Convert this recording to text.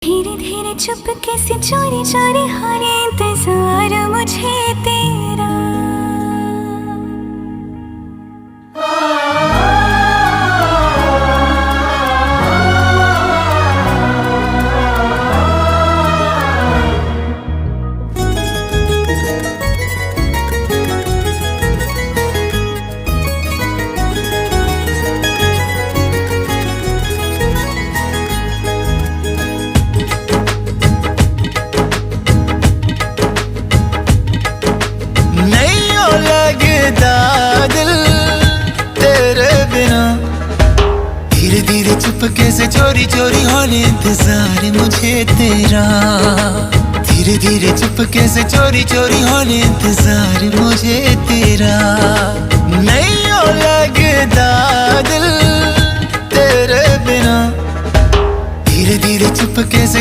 धीरे धीरे चुपके से चोरी चोरी हो रे इंतजार मुझे तेरा। दिल तेरे बिना धीरे धीरे चुपके से चोरी चोरी होने इंतजार मुझे तेरा। धीरे धीरे चुपके से चोरी चोरी होने इंतजार मुझे तेरा। नहीं हो लगता दिल तेरे बिना धीरे धीरे चुपके से